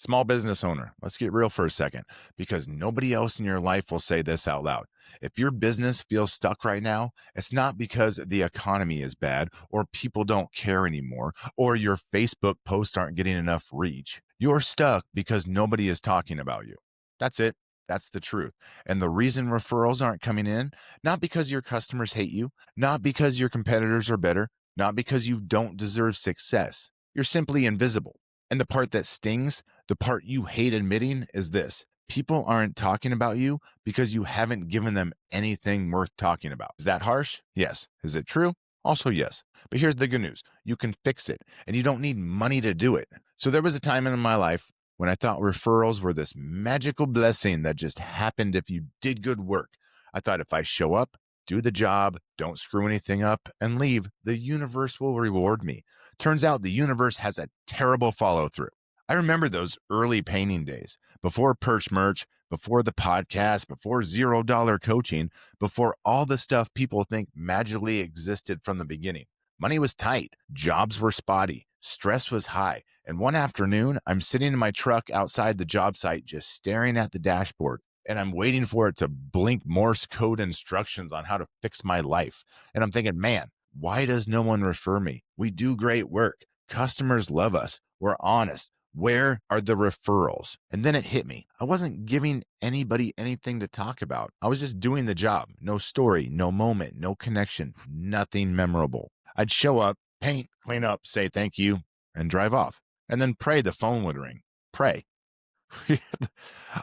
Small business owner, let's get real for a second, because nobody else in your life will say this out loud. If your business feels stuck right now, it's not because the economy is bad or people don't care anymore or your Facebook posts aren't getting enough reach. You're stuck because nobody is talking about you. That's it. That's the truth. And the reason referrals aren't coming in, not because your customers hate you, not because your competitors are better, not because you don't deserve success. You're simply invisible. And the part that stings, the part you hate admitting, is this: people aren't talking about you because you haven't given them anything worth talking about. Is that harsh? Yes. Is it true? Also, yes. But here's the good news: you can fix it, and you don't need money to do it. So there was a time in my life when I thought referrals were this magical blessing that just happened if you did good work. I thought if I show up, do the job, don't screw anything up, and leave, the universe will reward me. Turns out the universe has a terrible follow through. I remember those early painting days, before Perch Merch, before the podcast, before $0 coaching, before all the stuff people think magically existed from the beginning. Money was tight, jobs were spotty, stress was high. And one afternoon, I'm sitting in my truck outside the job site, just staring at the dashboard, and I'm waiting for it to blink Morse code instructions on how to fix my life. And I'm thinking, man, why does no one refer me? We do great work. Customers love us. We're honest. Where are the referrals? And then it hit me. I wasn't giving anybody anything to talk about. I was just doing the job. No story, no moment, no connection, nothing memorable. I'd show up, paint, clean up, say thank you, and drive off. And then pray the phone would ring. Pray.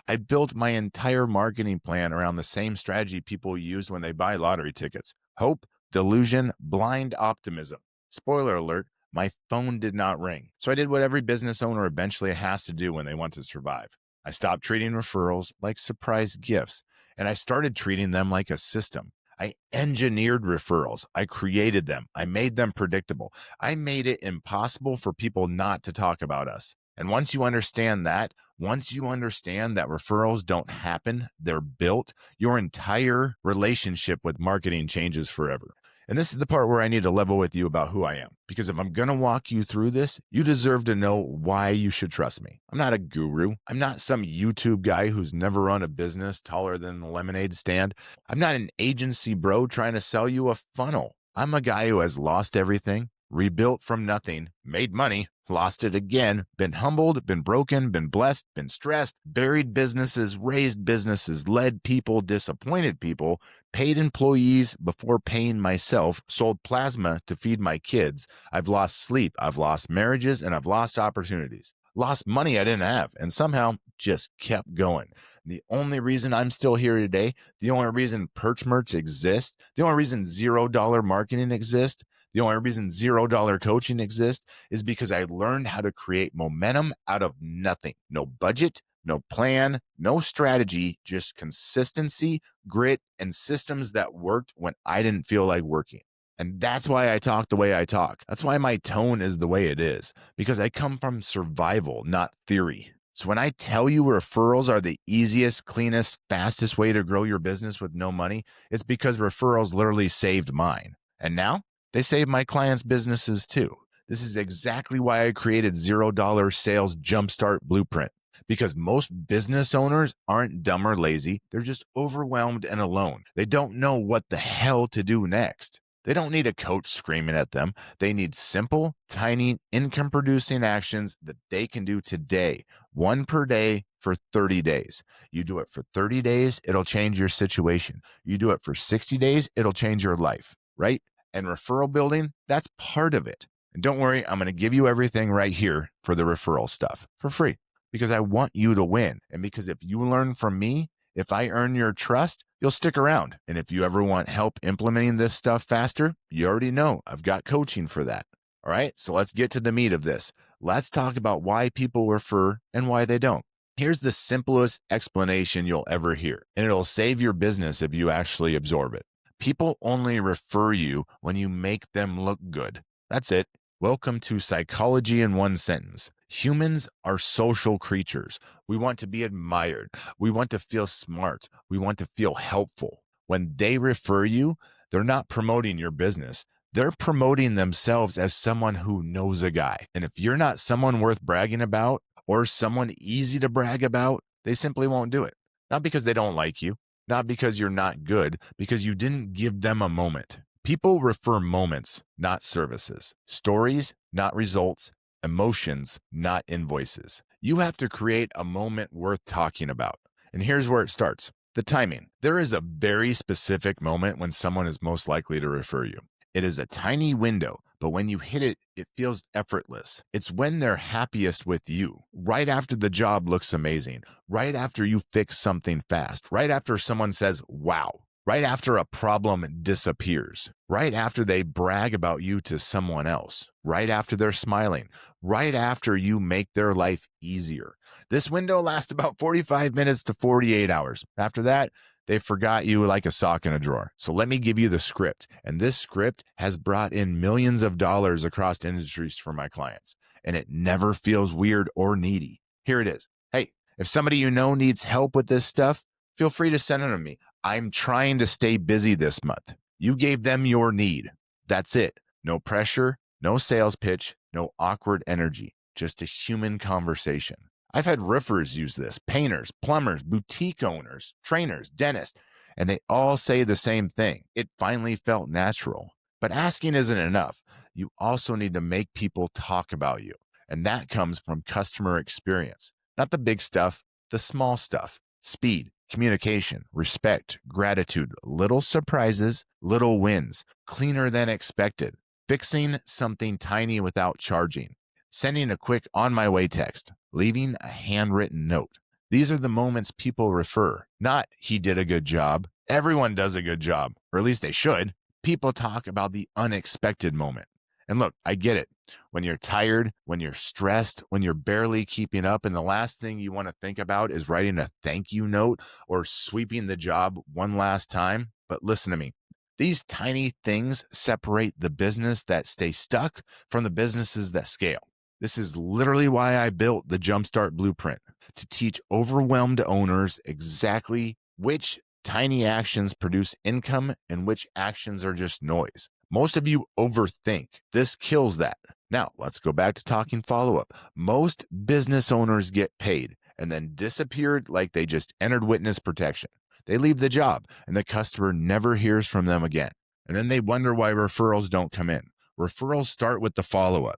I built my entire marketing plan around the same strategy people use when they buy lottery tickets: hope, delusion, blind optimism. Spoiler alert, my phone did not ring. So I did what every business owner eventually has to do when they want to survive. I stopped treating referrals like surprise gifts, and I started treating them like a system. I engineered referrals. I created them. I made them predictable. I made it impossible for people not to talk about us. And once you understand that referrals don't happen, they're built, your entire relationship with marketing changes forever. And this is the part where I need to level with you about who I am. Because if I'm going to walk you through this, you deserve to know why you should trust me. I'm not a guru. I'm not some YouTube guy who's never run a business taller than the lemonade stand. I'm not an agency bro trying to sell you a funnel. I'm a guy who has lost everything, rebuilt from nothing, made money, lost it again, been humbled, been broken, been blessed, been stressed, buried businesses, raised businesses, led people, disappointed people, paid employees before paying myself, sold plasma to feed my kids. I've lost sleep, I've lost marriages, and I've lost opportunities. Lost money I didn't have, and somehow just kept going. The only reason I'm still here today, the only reason Perch Merch exists, the only reason $0 marketing exists, the only reason $0 coaching exists is because I learned how to create momentum out of nothing. No budget, no plan, no strategy, just consistency, grit, and systems that worked when I didn't feel like working. And that's why I talk the way I talk. That's why my tone is the way it is, because I come from survival, not theory. So when I tell you referrals are the easiest, cleanest, fastest way to grow your business with no money, it's because referrals literally saved mine. And now they save my clients' businesses too. This is exactly why I created $0 sales Jumpstart blueprint, because most business owners aren't dumb or lazy. They're just overwhelmed and alone. They don't know what the hell to do next. They don't need a coach screaming at them. They need simple, tiny, income producing actions that they can do today, one per day for 30 days. You do it for 30 days, it'll change your situation. You do it for 60 days, it'll change your life, right? And referral building, that's part of it. And don't worry, I'm going to give you everything right here for the referral stuff for free, because I want you to win. And because if you learn from me, if I earn your trust, you'll stick around. And if you ever want help implementing this stuff faster, you already know I've got coaching for that. All right, so let's get to the meat of this. Let's talk about why people refer and why they don't. Here's the simplest explanation you'll ever hear, and it'll save your business if you actually absorb it. People only refer you when you make them look good. That's it. Welcome to psychology in one sentence. Humans are social creatures. We want to be admired. We want to feel smart. We want to feel helpful. When they refer you, they're not promoting your business. They're promoting themselves as someone who knows a guy. And if you're not someone worth bragging about, or someone easy to brag about, they simply won't do it. Not because they don't like you, not because you're not good, because you didn't give them a moment. People refer moments, not services. Stories, not results. Emotions, not invoices. You have to create a moment worth talking about. And here's where it starts. The timing. There is a very specific moment when someone is most likely to refer you. It is a tiny window, but when you hit it, it feels effortless. It's when they're happiest with you, right after the job looks amazing, right after you fix something fast, right after someone says, wow, right after a problem disappears, right after they brag about you to someone else, right after they're smiling, right after you make their life easier. This window lasts about 45 minutes to 48 hours. After that, they forgot you like a sock in a drawer. So let me give you the script. And this script has brought in millions of dollars across industries for my clients. And it never feels weird or needy. Here it is. Hey, if somebody you know needs help with this stuff, feel free to send it to me. I'm trying to stay busy this month. You gave them your need. That's it. No pressure, no sales pitch, no awkward energy, just a human conversation. I've had roofers use this, painters, plumbers, boutique owners, trainers, dentists, and they all say the same thing. It finally felt natural. But asking isn't enough. You also need to make people talk about you. And that comes from customer experience, not the big stuff, the small stuff. Speed, communication, respect, gratitude, little surprises, little wins, cleaner than expected, fixing something tiny without charging, sending a quick on my way text, leaving a handwritten note. These are the moments people refer, not he did a good job. Everyone does a good job, or at least they should. People talk about the unexpected moment. And look, I get it. When you're tired, when you're stressed, when you're barely keeping up, and the last thing you want to think about is writing a thank you note or sweeping the job one last time. But listen to me. These tiny things separate the business that stay stuck from the businesses that scale. This is literally why I built the Jumpstart blueprint, to teach overwhelmed owners exactly which tiny actions produce income and which actions are just noise. Most of you overthink. This kills that. Now, let's go back to talking follow-up. Most business owners get paid and then disappeared like they just entered witness protection. They leave the job and the customer never hears from them again. And then they wonder why referrals don't come in. Referrals start with the follow-up.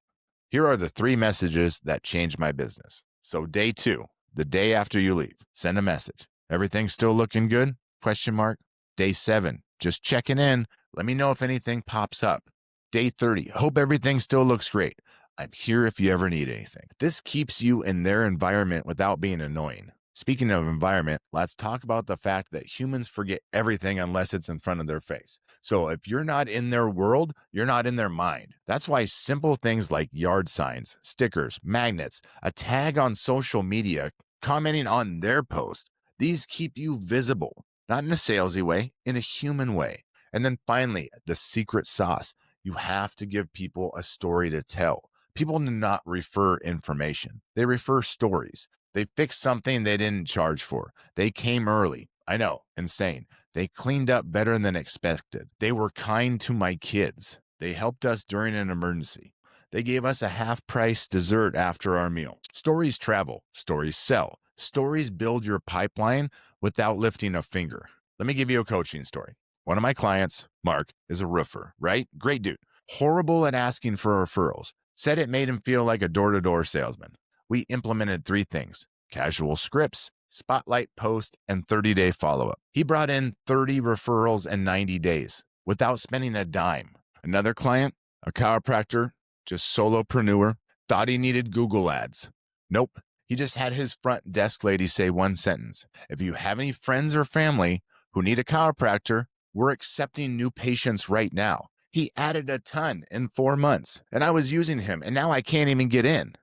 Here are the 3 messages that changed my business. So day 2, the day after you leave, send a message. Everything still looking good? Question mark. Day 7, just checking in. Let me know if anything pops up. Day 30, hope everything still looks great. I'm here if you ever need anything. This keeps you in their environment without being annoying. Speaking of environment, let's talk about the fact that humans forget everything unless it's in front of their face. So if you're not in their world, you're not in their mind. That's why simple things like yard signs, stickers, magnets, a tag on social media, commenting on their post, these keep you visible, not in a salesy way, in a human way. And then finally, the secret sauce. You have to give people a story to tell. People do not refer information. They refer stories. They fixed something they didn't charge for. They came early. I know, insane. They cleaned up better than expected. They were kind to my kids. They helped us during an emergency. They gave us a half-price dessert after our meal. Stories travel. Stories sell. Stories build your pipeline without lifting a finger. Let me give you a coaching story. One of my clients, Mark, is a roofer, right? Great dude. Horrible at asking for referrals. Said it made him feel like a door-to-door salesman. We implemented 3 things: casual scripts, spotlight post, and 30-day follow-up. He brought in 30 referrals in 90 days without spending a dime. Another client, a chiropractor, just solopreneur, thought he needed Google ads. Nope. He just had his front desk lady say one sentence: if you have any friends or family who need a chiropractor, we're accepting new patients right now. He added a ton in 4 months, and I was using him, and now I can't even get in,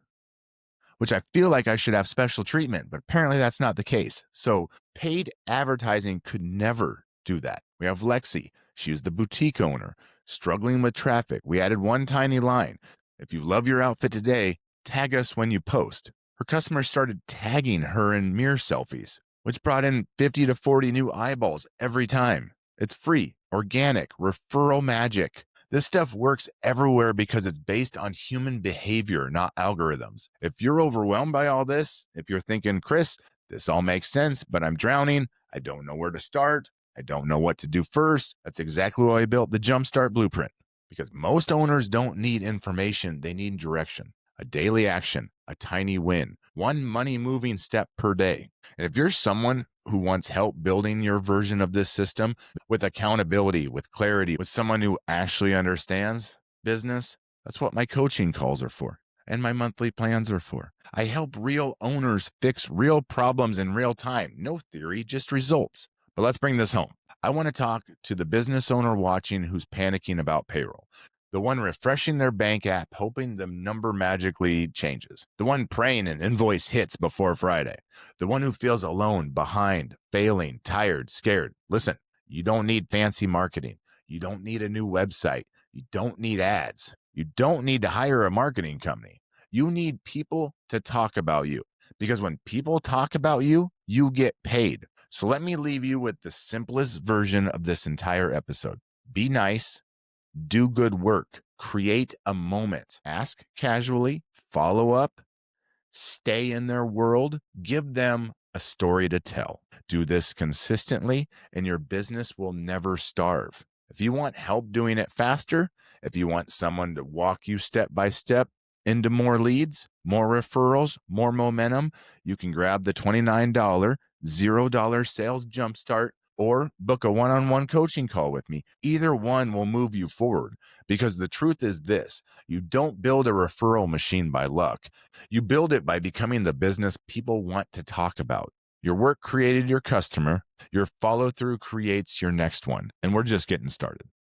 which I feel like I should have special treatment, but apparently that's not the case. So paid advertising could never do that. We have Lexi. She's the boutique owner, struggling with traffic. We added one tiny line: if you love your outfit today, tag us when you post. Her customers started tagging her in mirror selfies, which brought in 50 to 40 new eyeballs every time. It's free, organic, referral magic. This stuff works everywhere because it's based on human behavior, not algorithms. If you're overwhelmed by all this, if you're thinking, Chris, this all makes sense, but I'm drowning, I don't know where to start, I don't know what to do first, that's exactly why I built the Jumpstart Blueprint. Because most owners don't need information, they need direction, a daily action, a tiny win, one money moving step per day. And if you're someone who wants help building your version of this system with accountability, with clarity, with someone who actually understands business, that's what my coaching calls are for and my monthly plans are for. I help real owners fix real problems in real time. No theory, just results. But let's bring this home. I want to talk to the business owner watching who's panicking about payroll, the one refreshing their bank app, hoping the number magically changes, the one praying an invoice hits before Friday, the one who feels alone, behind, failing, tired, scared. Listen, you don't need fancy marketing. You don't need a new website. You don't need ads. You don't need to hire a marketing company. You need people to talk about you, because when people talk about you, you get paid. So let me leave you with the simplest version of this entire episode. Be nice, do good work, create a moment, ask casually, follow up, stay in their world, give them a story to tell. Do this consistently, and your business will never starve. If you want help doing it faster, if you want someone to walk you step by step into more leads, more referrals, more momentum, you can grab the $29 $0 sales jumpstart or book a one-on-one coaching call with me. Either one will move you forward, because the truth is this: you don't build a referral machine by luck. You build it by becoming the business people want to talk about. Your work created your customer. Your follow-through creates your next one. And we're just getting started.